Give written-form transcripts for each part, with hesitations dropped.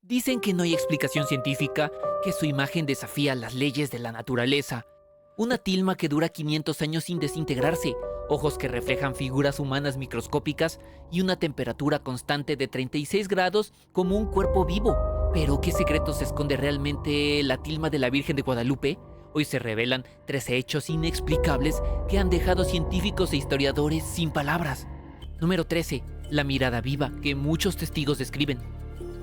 Dicen que no hay explicación científica, que su imagen desafía las leyes de la naturaleza. Una tilma que dura 500 años sin desintegrarse, ojos que reflejan figuras humanas microscópicas y una temperatura constante de 36 grados como un cuerpo vivo. Pero ¿qué secretos esconde realmente la tilma de la Virgen de Guadalupe? Hoy se revelan 13 hechos inexplicables que han dejado científicos e historiadores sin palabras. Número 13. La mirada viva que muchos testigos describen.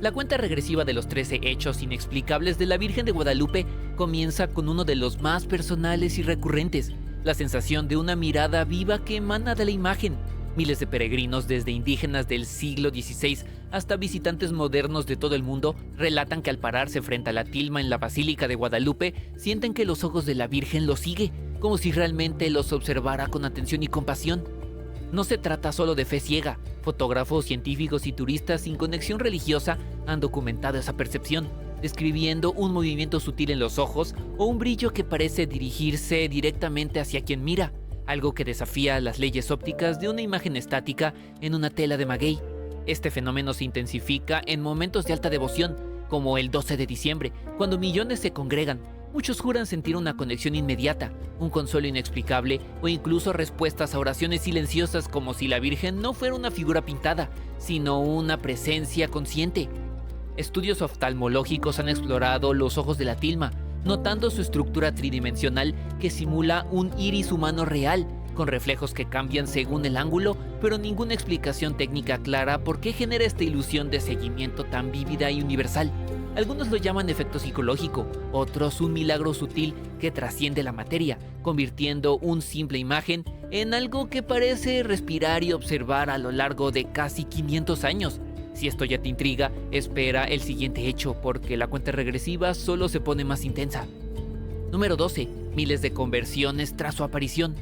La cuenta regresiva de los 13 hechos inexplicables de la Virgen de Guadalupe comienza con uno de los más personales y recurrentes, la sensación de una mirada viva que emana de la imagen. Miles de peregrinos, desde indígenas del siglo XVI hasta visitantes modernos de todo el mundo, relatan que al pararse frente a la tilma en la Basílica de Guadalupe, sienten que los ojos de la Virgen los sigue, como si realmente los observara con atención y compasión. No se trata solo de fe ciega. Fotógrafos, científicos y turistas sin conexión religiosa han documentado esa percepción, describiendo un movimiento sutil en los ojos o un brillo que parece dirigirse directamente hacia quien mira, algo que desafía las leyes ópticas de una imagen estática en una tela de maguey. Este fenómeno se intensifica en momentos de alta devoción, como el 12 de diciembre, cuando millones se congregan. Muchos juran sentir una conexión inmediata, un consuelo inexplicable o incluso respuestas a oraciones silenciosas, como si la Virgen no fuera una figura pintada, sino una presencia consciente. Estudios oftalmológicos han explorado los ojos de la tilma, notando su estructura tridimensional que simula un iris humano real, con reflejos que cambian según el ángulo, pero ninguna explicación técnica clara por qué genera esta ilusión de seguimiento tan vívida y universal. Algunos lo llaman efecto psicológico, otros un milagro sutil que trasciende la materia, convirtiendo una simple imagen en algo que parece respirar y observar a lo largo de casi 500 años. Si esto ya te intriga, espera el siguiente hecho, porque la cuenta regresiva solo se pone más intensa. Número 12. Miles de conversiones tras su aparición.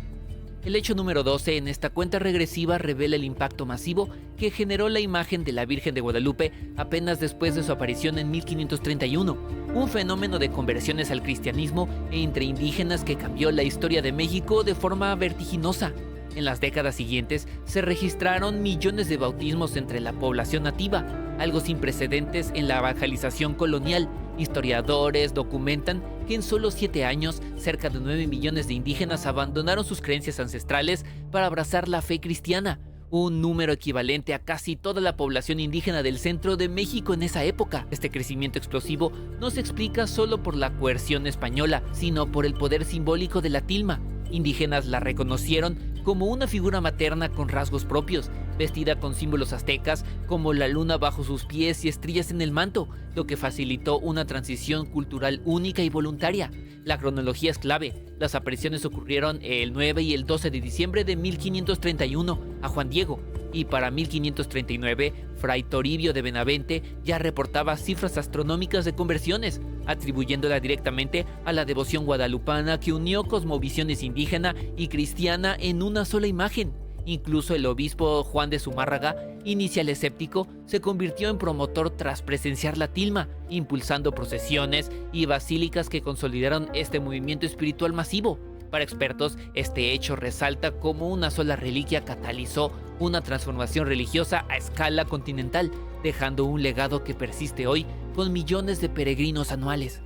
El hecho número 12 en esta cuenta regresiva revela el impacto masivo que generó la imagen de la Virgen de Guadalupe apenas después de su aparición en 1531, un fenómeno de conversiones al cristianismo entre indígenas que cambió la historia de México de forma vertiginosa. En las décadas siguientes se registraron millones de bautismos entre la población nativa, algo sin precedentes en la evangelización colonial. Historiadores documentan que en solo 7 años, cerca de 9 millones de indígenas abandonaron sus creencias ancestrales para abrazar la fe cristiana, un número equivalente a casi toda la población indígena del centro de México en esa época. Este crecimiento explosivo no se explica solo por la coerción española, sino por el poder simbólico de la tilma. Indígenas la reconocieron como una figura materna con rasgos propios, vestida con símbolos aztecas como la luna bajo sus pies y estrellas en el manto, lo que facilitó una transición cultural única y voluntaria. La cronología es clave. Las apariciones ocurrieron el 9 y el 12 de diciembre de 1531 a Juan Diego, y para 1539, Fray Toribio de Benavente ya reportaba cifras astronómicas de conversiones, atribuyéndola directamente a la devoción guadalupana que unió cosmovisiones indígena y cristiana en una sola imagen. Incluso el obispo Juan de Zumárraga, inicial escéptico, se convirtió en promotor tras presenciar la tilma, impulsando procesiones y basílicas que consolidaron este movimiento espiritual masivo. Para expertos, este hecho resalta cómo una sola reliquia catalizó una transformación religiosa a escala continental, dejando un legado que persiste hoy con millones de peregrinos anuales.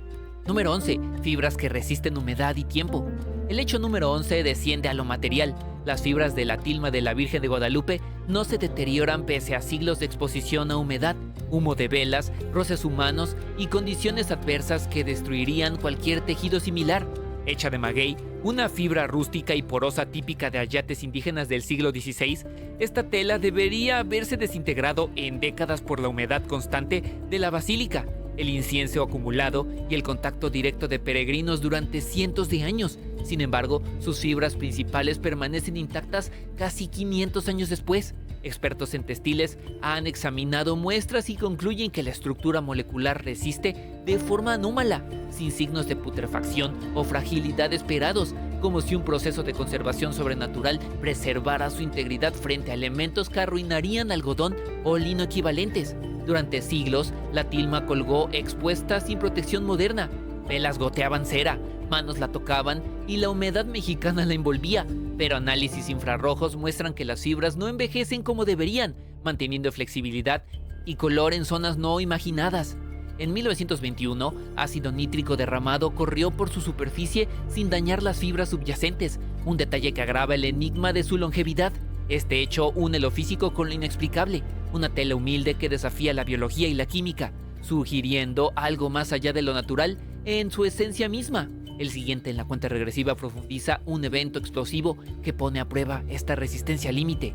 Número 11. Fibras que resisten humedad y tiempo. El hecho número 11 desciende a lo material. Las fibras de la tilma de la Virgen de Guadalupe no se deterioran pese a siglos de exposición a humedad, humo de velas, roces humanos y condiciones adversas que destruirían cualquier tejido similar. Hecha de maguey, una fibra rústica y porosa típica de ayates indígenas del siglo XVI, esta tela debería haberse desintegrado en décadas por la humedad constante de la basílica, el incienso acumulado y el contacto directo de peregrinos durante cientos de años. Sin embargo, sus fibras principales permanecen intactas casi 500 años después. Expertos en textiles han examinado muestras y concluyen que la estructura molecular resiste de forma anómala, sin signos de putrefacción o fragilidad esperados, como si un proceso de conservación sobrenatural preservara su integridad frente a elementos que arruinarían algodón o lino equivalentes. Durante siglos, la tilma colgó expuesta sin protección moderna. Velas goteaban cera, manos la tocaban y la humedad mexicana la envolvía, pero análisis infrarrojos muestran que las fibras no envejecen como deberían, manteniendo flexibilidad y color en zonas no imaginadas. En 1921, ácido nítrico derramado corrió por su superficie sin dañar las fibras subyacentes, un detalle que agrava el enigma de su longevidad. Este hecho une lo físico con lo inexplicable, una tela humilde que desafía la biología y la química, sugiriendo algo más allá de lo natural en su esencia misma. El siguiente en la cuenta regresiva profundiza un evento explosivo que pone a prueba esta resistencia al límite.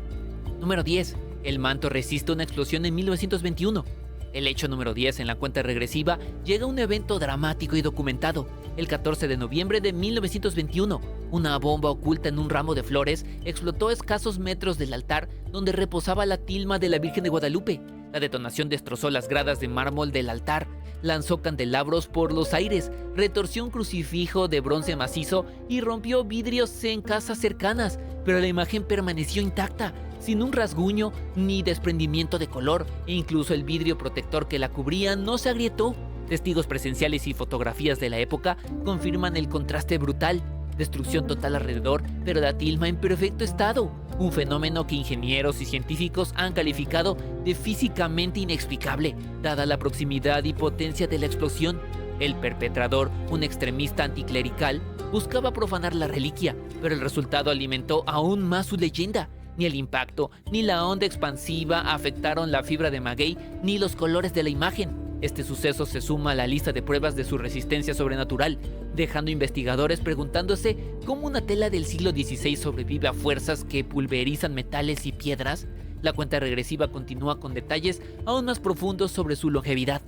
Número 10. El manto resiste una explosión en 1921. El hecho número 10 en la cuenta regresiva llega a un evento dramático y documentado. El 14 de noviembre de 1921, una bomba oculta en un ramo de flores explotó a escasos metros del altar donde reposaba la tilma de la Virgen de Guadalupe. La detonación destrozó las gradas de mármol del altar, lanzó candelabros por los aires, retorció un crucifijo de bronce macizo y rompió vidrios en casas cercanas, pero la imagen permaneció intacta, sin un rasguño ni desprendimiento de color, e incluso el vidrio protector que la cubría no se agrietó. Testigos presenciales y fotografías de la época confirman el contraste brutal. Destrucción total alrededor, pero la tilma en perfecto estado. Un fenómeno que ingenieros y científicos han calificado de físicamente inexplicable, dada la proximidad y potencia de la explosión. El perpetrador, un extremista anticlerical, buscaba profanar la reliquia, pero el resultado alimentó aún más su leyenda. Ni el impacto, ni la onda expansiva afectaron la fibra de maguey, ni los colores de la imagen. Este suceso se suma a la lista de pruebas de su resistencia sobrenatural, dejando investigadores preguntándose cómo una tela del siglo XVI sobrevive a fuerzas que pulverizan metales y piedras. La cuenta regresiva continúa con detalles aún más profundos sobre su longevidad.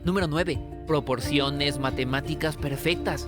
Número 9. Proporciones matemáticas perfectas.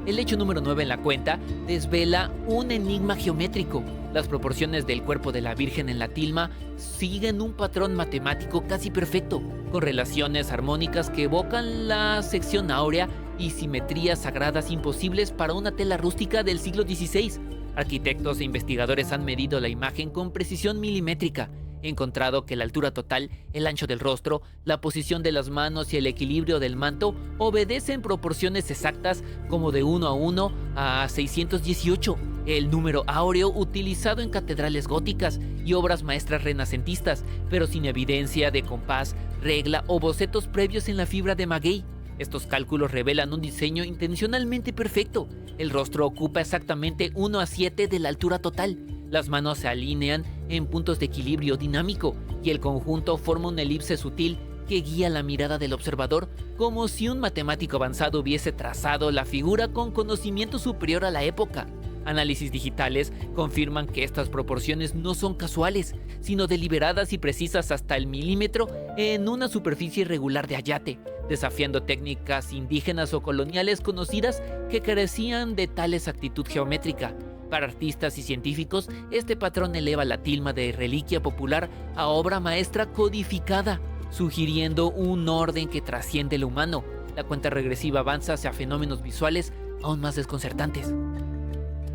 El hecho número 9 en la cuenta desvela un enigma geométrico. Las proporciones del cuerpo de la Virgen en la tilma siguen un patrón matemático casi perfecto, con relaciones armónicas que evocan la sección áurea y simetrías sagradas imposibles para una tela rústica del siglo XVI. Arquitectos e investigadores han medido la imagen con precisión milimétrica, encontrado que la altura total, el ancho del rostro, la posición de las manos y el equilibrio del manto obedecen proporciones exactas como de 1:1 a 618, el número áureo utilizado en catedrales góticas y obras maestras renacentistas, pero sin evidencia de compás, regla o bocetos previos en la fibra de maguey. Estos cálculos revelan un diseño intencionalmente perfecto. El rostro ocupa exactamente 1:7 de la altura total. Las manos se alinean en puntos de equilibrio dinámico y el conjunto forma una elipse sutil que guía la mirada del observador, como si un matemático avanzado hubiese trazado la figura con conocimiento superior a la época. Análisis digitales confirman que estas proporciones no son casuales, sino deliberadas y precisas hasta el milímetro en una superficie irregular de ayate, desafiando técnicas indígenas o coloniales conocidas que carecían de tal exactitud geométrica. Para artistas y científicos, este patrón eleva la tilma de reliquia popular a obra maestra codificada, sugiriendo un orden que trasciende lo humano. La cuenta regresiva avanza hacia fenómenos visuales aún más desconcertantes.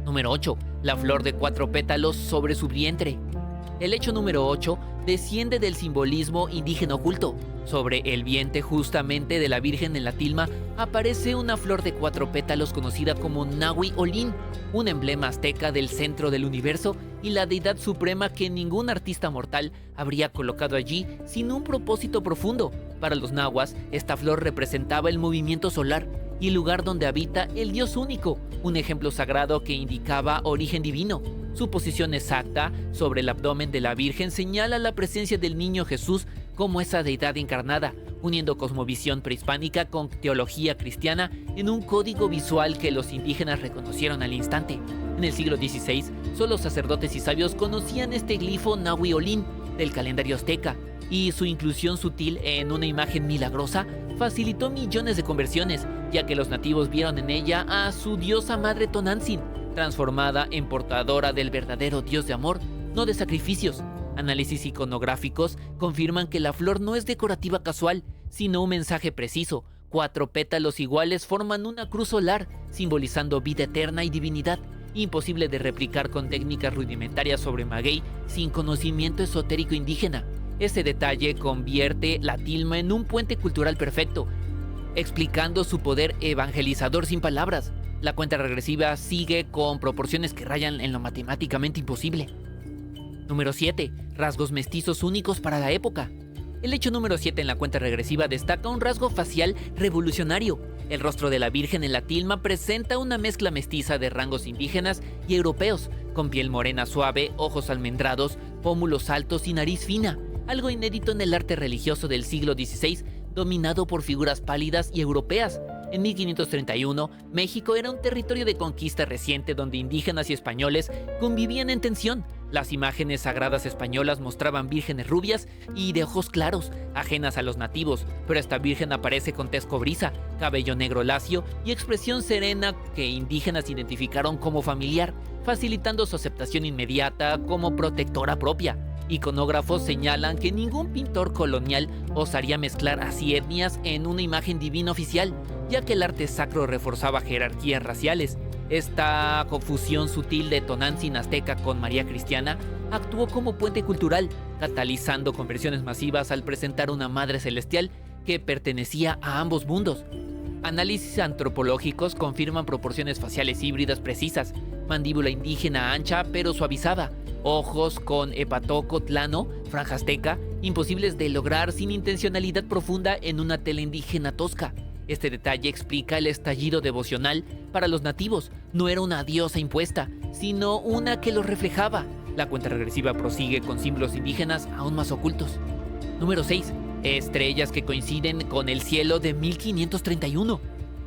Número 8. La flor de 4 pétalos sobre su vientre. El hecho número 8 desciende del simbolismo indígena oculto. Sobre el vientre justamente de la Virgen en la tilma aparece una flor de 4 pétalos conocida como Nahui Olin, un emblema azteca del centro del universo y la deidad suprema que ningún artista mortal habría colocado allí sin un propósito profundo. Para los nahuas, esta flor representaba el movimiento solar y el lugar donde habita el Dios único, un ejemplo sagrado que indicaba origen divino. Su posición exacta sobre el abdomen de la Virgen señala la presencia del niño Jesús como esa deidad encarnada, uniendo cosmovisión prehispánica con teología cristiana en un código visual que los indígenas reconocieron al instante. En el siglo XVI, solo sacerdotes y sabios conocían este glifo Nahui Olin del calendario azteca, y su inclusión sutil en una imagen milagrosa facilitó millones de conversiones, ya que los nativos vieron en ella a su diosa madre Tonantzin, transformada en portadora del verdadero Dios de amor, no de sacrificios. Análisis iconográficos confirman que la flor no es decorativa casual, sino un mensaje preciso. 4 pétalos iguales forman una cruz solar, simbolizando vida eterna y divinidad, imposible de replicar con técnicas rudimentarias sobre maguey sin conocimiento esotérico indígena. Ese detalle convierte la tilma en un puente cultural perfecto, explicando su poder evangelizador sin palabras. La cuenta regresiva sigue con proporciones que rayan en lo matemáticamente imposible. Número 7. Rasgos mestizos únicos para la época. El hecho número 7 en la cuenta regresiva destaca un rasgo facial revolucionario. El rostro de la Virgen en la tilma presenta una mezcla mestiza de rangos indígenas y europeos, con piel morena suave, ojos almendrados, pómulos altos y nariz fina, algo inédito en el arte religioso del siglo XVI, dominado por figuras pálidas y europeas. En 1531, México era un territorio de conquista reciente donde indígenas y españoles convivían en tensión. Las imágenes sagradas españolas mostraban vírgenes rubias y de ojos claros, ajenas a los nativos, pero esta virgen aparece con tez cobriza, cabello negro lacio y expresión serena que indígenas identificaron como familiar, facilitando su aceptación inmediata como protectora propia. Iconógrafos señalan que ningún pintor colonial osaría mezclar así etnias en una imagen divina oficial, ya que el arte sacro reforzaba jerarquías raciales. Esta confusión sutil de Tonantzin azteca con María cristiana actuó como puente cultural, catalizando conversiones masivas al presentar una madre celestial que pertenecía a ambos mundos. Análisis antropológicos confirman proporciones faciales híbridas precisas, mandíbula indígena ancha pero suavizada, ojos con hepatocotlano, franja azteca, imposibles de lograr sin intencionalidad profunda en una tela indígena tosca. Este detalle explica el estallido devocional para los nativos. No era una diosa impuesta, sino una que los reflejaba. La cuenta regresiva prosigue con símbolos indígenas aún más ocultos. Número 6. Estrellas que coinciden con el cielo de 1531.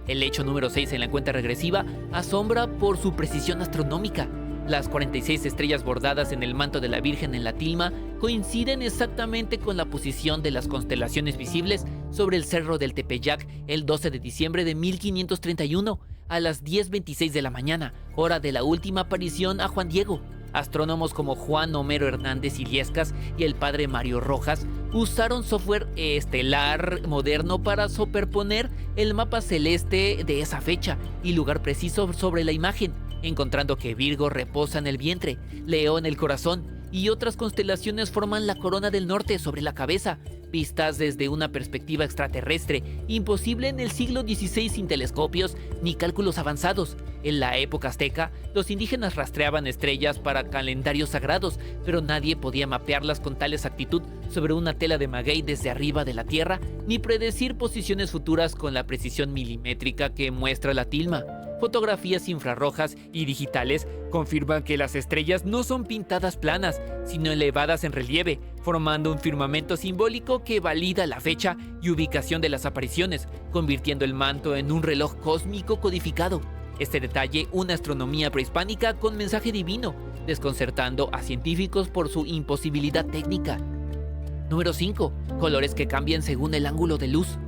El hecho número 6 en la cuenta regresiva asombra por su precisión astronómica. Las 46 estrellas bordadas en el manto de la Virgen en la tilma coinciden exactamente con la posición de las constelaciones visibles sobre el cerro del Tepeyac el 12 de diciembre de 1531 a las 10:26 de la mañana, hora de la última aparición a Juan Diego. Astrónomos como Juan Homero Hernández Illescas y el padre Mario Rojas usaron software estelar moderno para superponer el mapa celeste de esa fecha y lugar preciso sobre la imagen, encontrando que Virgo reposa en el vientre, Leo en el corazón y otras constelaciones forman la corona del norte sobre la cabeza, vistas desde una perspectiva extraterrestre, imposible en el siglo XVI sin telescopios ni cálculos avanzados. En la época azteca, los indígenas rastreaban estrellas para calendarios sagrados, pero nadie podía mapearlas con tal exactitud sobre una tela de maguey desde arriba de la Tierra, ni predecir posiciones futuras con la precisión milimétrica que muestra la tilma. Fotografías infrarrojas y digitales confirman que las estrellas no son pintadas planas, sino elevadas en relieve, formando un firmamento simbólico que valida la fecha y ubicación de las apariciones, convirtiendo el manto en un reloj cósmico codificado. Este detalle, una astronomía prehispánica con mensaje divino, desconcertando a científicos por su imposibilidad técnica. Número 5. Colores que cambian según el ángulo de luz.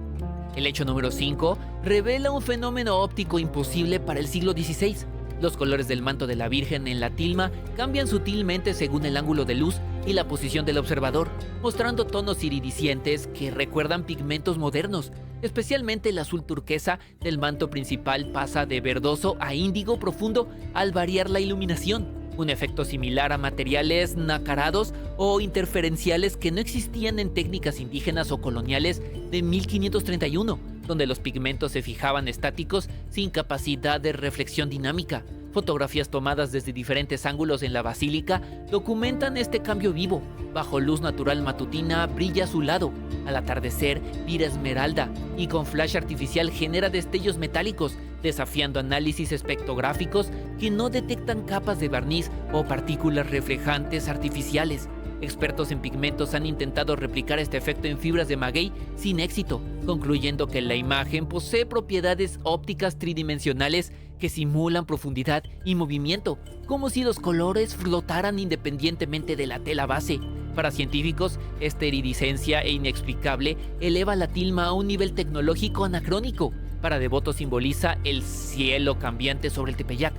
El hecho número 5 revela un fenómeno óptico imposible para el siglo XVI. Los colores del manto de la Virgen en la tilma cambian sutilmente según el ángulo de luz y la posición del observador, mostrando tonos iridiscentes que recuerdan pigmentos modernos. Especialmente el azul turquesa del manto principal pasa de verdoso a índigo profundo al variar la iluminación, un efecto similar a materiales nacarados o interferenciales que no existían en técnicas indígenas o coloniales de 1531, donde los pigmentos se fijaban estáticos sin capacidad de reflexión dinámica. Fotografías tomadas desde diferentes ángulos en la basílica documentan este cambio vivo. Bajo luz natural matutina brilla azulado, al atardecer vira esmeralda y con flash artificial genera destellos metálicos, desafiando análisis espectrográficos que no detectan capas de barniz o partículas reflejantes artificiales. Expertos en pigmentos han intentado replicar este efecto en fibras de maguey sin éxito, concluyendo que la imagen posee propiedades ópticas tridimensionales que simulan profundidad y movimiento, como si los colores flotaran independientemente de la tela base. Para científicos, esta iridiscencia e inexplicable eleva la tilma a un nivel tecnológico anacrónico. Para devotos simboliza el cielo cambiante sobre el Tepeyac.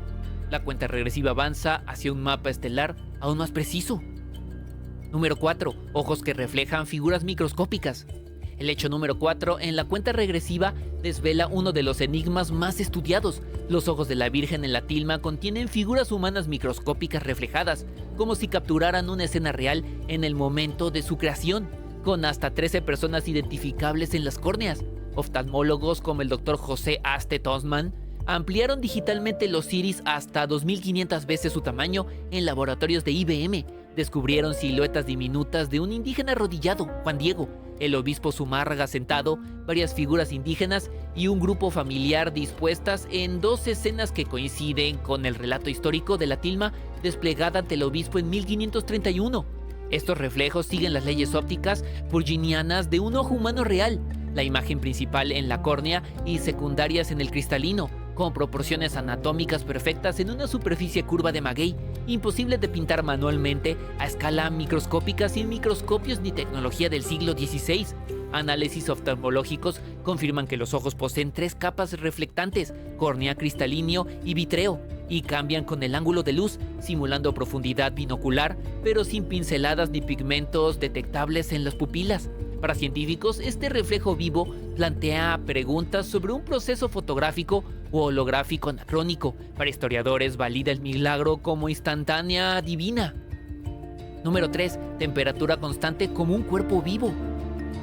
La cuenta regresiva avanza hacia un mapa estelar aún más preciso. Número 4. Ojos que reflejan figuras microscópicas. El hecho número 4 en la cuenta regresiva desvela uno de los enigmas más estudiados. Los ojos de la Virgen en la tilma contienen figuras humanas microscópicas reflejadas, como si capturaran una escena real en el momento de su creación, con hasta 13 personas identificables en las córneas. Oftalmólogos como el Dr. José Aste Tosman ampliaron digitalmente los iris hasta 2500 veces su tamaño en laboratorios de IBM. Descubrieron siluetas diminutas de un indígena arrodillado, Juan Diego, el obispo Zumárraga sentado, varias figuras indígenas y un grupo familiar dispuestas en dos escenas que coinciden con el relato histórico de la tilma desplegada ante el obispo en 1531. Estos reflejos siguen las leyes ópticas purginianas de un ojo humano real, la imagen principal en la córnea y secundarias en el cristalino, con proporciones anatómicas perfectas en una superficie curva de maguey, imposible de pintar manualmente a escala microscópica sin microscopios ni tecnología del siglo XVI. Análisis oftalmológicos confirman que los ojos poseen 3 capas reflectantes, córnea, cristalino y vitreo, y cambian con el ángulo de luz, simulando profundidad binocular, pero sin pinceladas ni pigmentos detectables en las pupilas. Para científicos, este reflejo vivo plantea preguntas sobre un proceso fotográfico o holográfico anacrónico. Para historiadores, valida el milagro como instantánea divina. Número 3. Temperatura constante como un cuerpo vivo.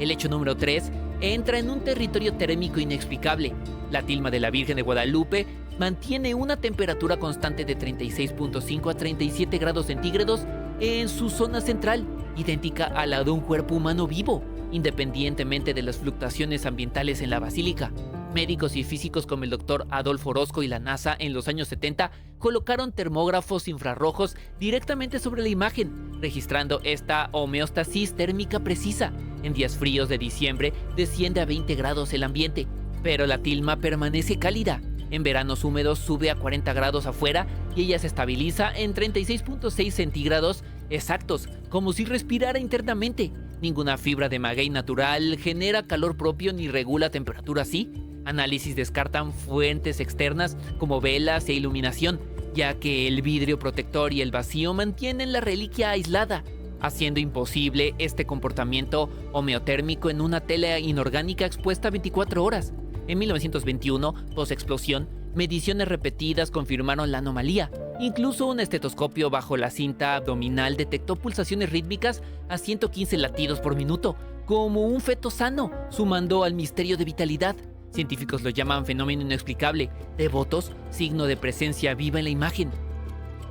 El hecho número 3 entra en un territorio térmico inexplicable. La tilma de la Virgen de Guadalupe mantiene una temperatura constante de 36.5 a 37 grados centígrados en su zona central, idéntica a la de un cuerpo humano vivo, independientemente de las fluctuaciones ambientales en la basílica. Médicos y físicos como el Dr. Adolfo Orozco y la NASA en los años 70 colocaron termógrafos infrarrojos directamente sobre la imagen, registrando esta homeostasis térmica precisa. En días fríos de diciembre desciende a 20 grados el ambiente, pero la tilma permanece cálida. En veranos húmedos sube a 40 grados afuera y ella se estabiliza en 36.6 centígrados exactos, como si respirara internamente. Ninguna fibra de maguey natural genera calor propio ni regula temperatura así. Análisis descartan fuentes externas como velas e iluminación, ya que el vidrio protector y el vacío mantienen la reliquia aislada, haciendo imposible este comportamiento homeotérmico en una tela inorgánica expuesta 24 horas. En 1921, post-explosión, mediciones repetidas confirmaron la anomalía. Incluso un estetoscopio bajo la cinta abdominal detectó pulsaciones rítmicas a 115 latidos por minuto, como un feto sano, sumando al misterio de vitalidad. Científicos lo llaman fenómeno inexplicable, devotos, signo de presencia viva en la imagen.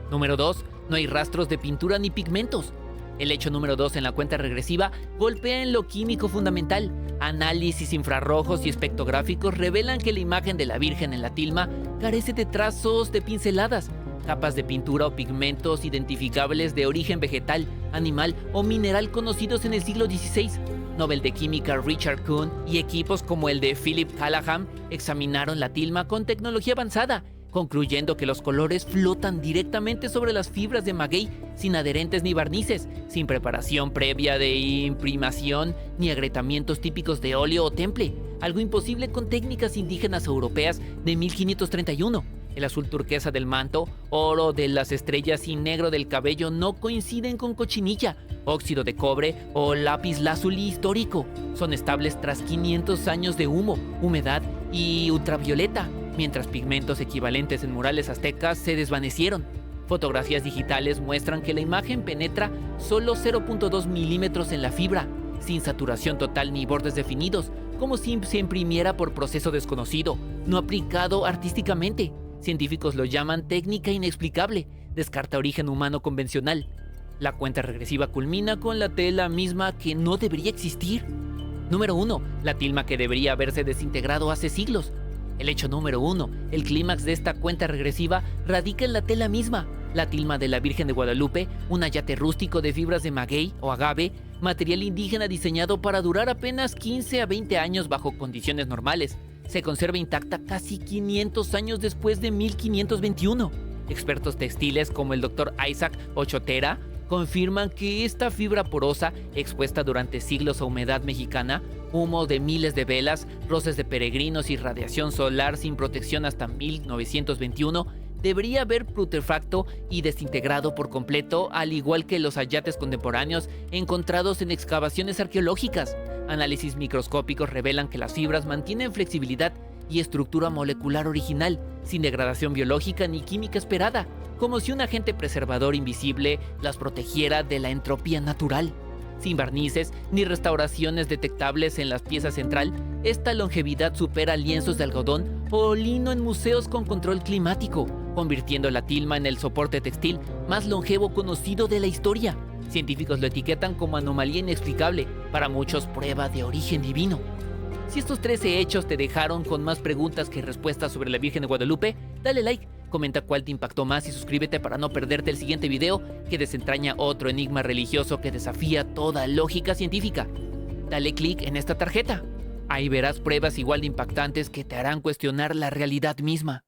Número 2. No hay rastros de pintura ni pigmentos. El hecho número 2 en la cuenta regresiva golpea en lo químico fundamental. Análisis infrarrojos y espectrográficos revelan que la imagen de la Virgen en la tilma carece de trazos de pinceladas, capas de pintura o pigmentos identificables de origen vegetal, animal o mineral conocidos en el siglo XVI. Nobel de Química Richard Kuhn y equipos como el de Philip Callahan examinaron la tilma con tecnología avanzada, concluyendo que los colores flotan directamente sobre las fibras de maguey sin adherentes ni barnices, sin preparación previa de imprimación ni agrietamientos típicos de óleo o temple, algo imposible con técnicas indígenas europeas de 1531. El azul turquesa del manto, oro de las estrellas y negro del cabello no coinciden con cochinilla, óxido de cobre o lápiz lazuli histórico. Son estables tras 500 años de humo, humedad y ultravioleta, mientras pigmentos equivalentes en murales aztecas se desvanecieron. Fotografías digitales muestran que la imagen penetra solo 0.2 milímetros en la fibra, sin saturación total ni bordes definidos, como si se imprimiera por proceso desconocido, no aplicado artísticamente. Científicos lo llaman técnica inexplicable, descarta origen humano convencional. La cuenta regresiva culmina con la tela misma que no debería existir. Número 1. La tilma que debería haberse desintegrado hace siglos. El hecho número 1, el clímax de esta cuenta regresiva, radica en la tela misma. La tilma de la Virgen de Guadalupe, un ayate rústico de fibras de maguey o agave, material indígena diseñado para durar apenas 15 a 20 años bajo condiciones normales, se conserva intacta casi 500 años después de 1521. Expertos textiles como el Dr. Isaac Ochotera confirman que esta fibra porosa, expuesta durante siglos a humedad mexicana, humo de miles de velas, roces de peregrinos y radiación solar sin protección hasta 1921, debería haber putrefacto y desintegrado por completo, al igual que los ayates contemporáneos encontrados en excavaciones arqueológicas. Análisis microscópicos revelan que las fibras mantienen flexibilidad y estructura molecular original, sin degradación biológica ni química esperada, como si un agente preservador invisible las protegiera de la entropía natural. Sin barnices ni restauraciones detectables en la pieza central, esta longevidad supera lienzos de algodón o lino en museos con control climático, convirtiendo la tilma en el soporte textil más longevo conocido de la historia. Científicos lo etiquetan como anomalía inexplicable, para muchos prueba de origen divino. Si estos 13 hechos te dejaron con más preguntas que respuestas sobre la Virgen de Guadalupe, dale like, comenta cuál te impactó más y suscríbete para no perderte el siguiente video que desentraña otro enigma religioso que desafía toda lógica científica. Dale clic en esta tarjeta. Ahí verás pruebas igual de impactantes que te harán cuestionar la realidad misma.